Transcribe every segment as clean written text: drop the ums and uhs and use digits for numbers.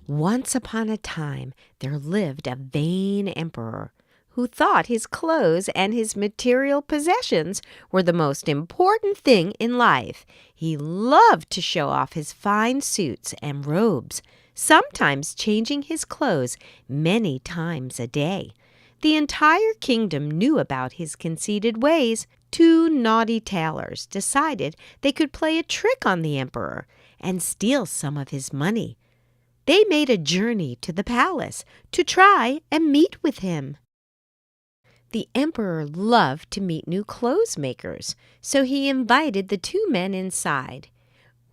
Once upon a time there lived a vain emperor who thought his clothes and his material possessions were the most important thing in life. He loved to show off his fine suits and robes, sometimes changing his clothes many times a day. The entire kingdom knew about his conceited ways. Two naughty tailors decided they could play a trick on the emperor and steal some of his money. They made a journey to the palace to try and meet with him. The emperor loved to meet new clothes makers, so he invited the two men inside.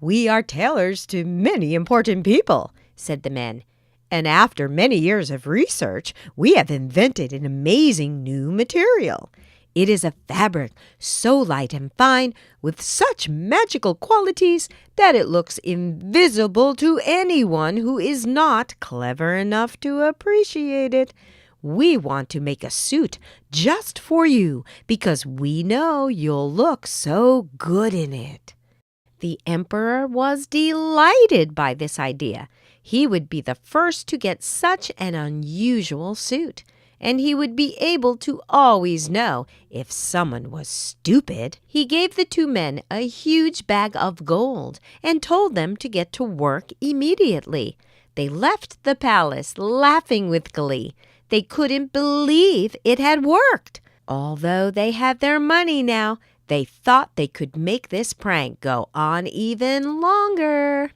"We are tailors to many important people," said the men, "and after many years of research, we have invented an amazing new material. It is a fabric so light and fine, with such magical qualities, that it looks invisible to anyone who is not clever enough to appreciate it. We want to make a suit just for you because we know you'll look so good in it." The emperor was delighted by this idea. He would be the first to get such an unusual suit, and he would be able to always know if someone was stupid. He gave the two men a huge bag of gold and told them to get to work immediately. They left the palace laughing with glee. They couldn't believe it had worked. Although they had their money now, they thought they could make this prank go on even longer.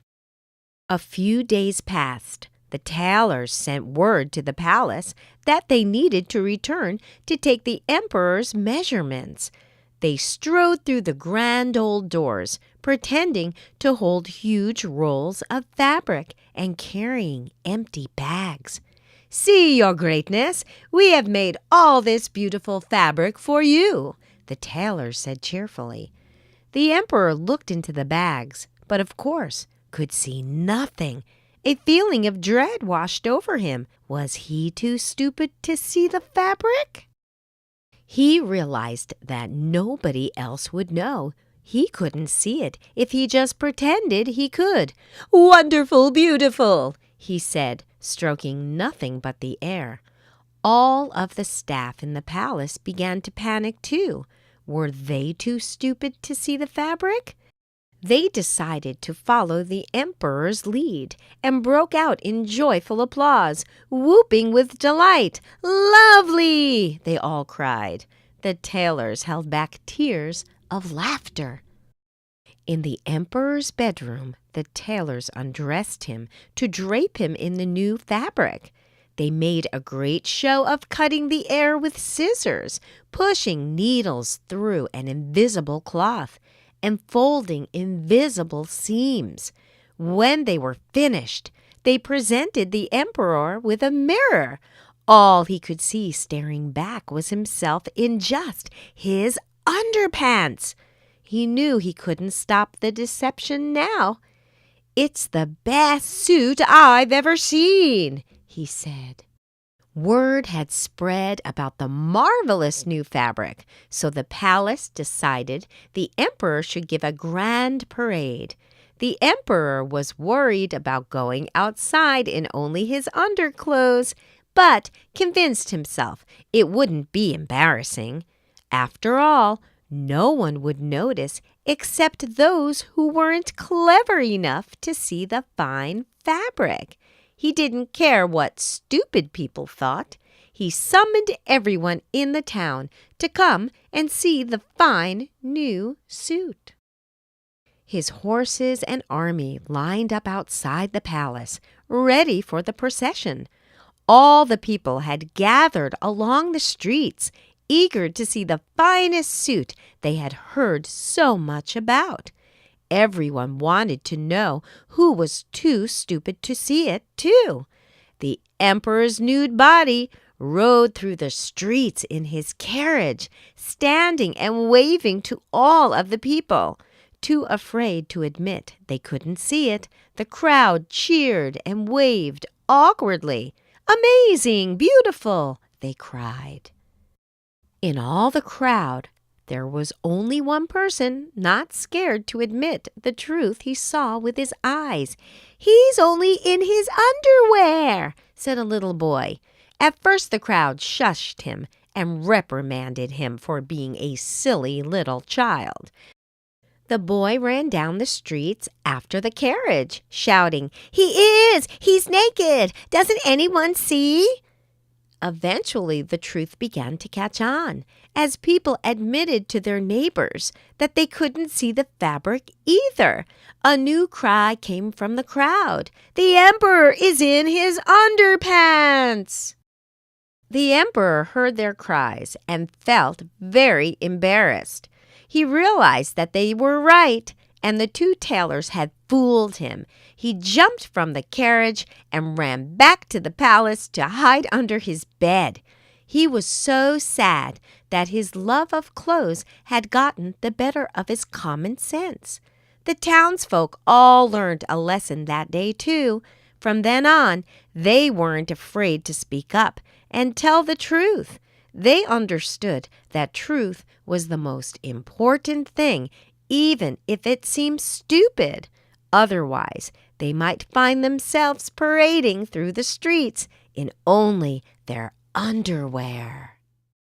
A few days passed. The tailors sent word to the palace that they needed to return to take the emperor's measurements. They strode through the grand old doors, pretending to hold huge rolls of fabric and carrying empty bags. "See, Your Greatness, we have made all this beautiful fabric for you," the tailors said cheerfully. The emperor looked into the bags, but of course could see nothing. A feeling of dread washed over him. Was he too stupid to see the fabric? He realized that nobody else would know. He couldn't see it if he just pretended he could. "Wonderful, beautiful," he said, stroking nothing but the air. All of the staff in the palace began to panic too. Were they too stupid to see the fabric? They decided to follow the emperor's lead and broke out in joyful applause, whooping with delight. "Lovely!" they all cried. The tailors held back tears of laughter. In the emperor's bedroom, the tailors undressed him to drape him in the new fabric. They made a great show of cutting the air with scissors, pushing needles through an invisible cloth, and folding invisible seams. When they were finished, they presented the emperor with a mirror. All he could see staring back was himself in just his underpants. He knew he couldn't stop the deception now. "It's the best suit I've ever seen," he said. Word had spread about the marvelous new fabric, so the palace decided the emperor should give a grand parade. The emperor was worried about going outside in only his underclothes, but convinced himself it wouldn't be embarrassing. After all, no one would notice except those who weren't clever enough to see the fine fabric. He didn't care what stupid people thought. He summoned everyone in the town to come and see the fine new suit. His horses and army lined up outside the palace, ready for the procession. All the people had gathered along the streets, eager to see the finest suit they had heard so much about. Everyone wanted to know who was too stupid to see it, too. The emperor's nude body rode through the streets in his carriage, standing and waving to all of the people. Too afraid to admit they couldn't see it, the crowd cheered and waved awkwardly. "Amazing! Beautiful!" they cried. In all the crowd, There was only one person not scared to admit the truth he saw with his eyes. "He's only in his underwear," said a little boy. At first the crowd shushed him and reprimanded him for being a silly little child. The boy ran down the streets after the carriage, shouting, "He is! He's naked! Doesn't anyone see?" Eventually, the truth began to catch on, as people admitted to their neighbors that they couldn't see the fabric either. A new cry came from the crowd. "The emperor is in his underpants!" The emperor heard their cries and felt very embarrassed. He realized that they were right, and the two tailors had fooled him. He jumped from the carriage and ran back to the palace to hide under his bed. He was so sad that his love of clothes had gotten the better of his common sense. The townsfolk all learned a lesson that day, too. From then on, they weren't afraid to speak up and tell the truth. They understood that truth was the most important thing, even if it seemed stupid. Otherwise, they might find themselves parading through the streets in only their underwear.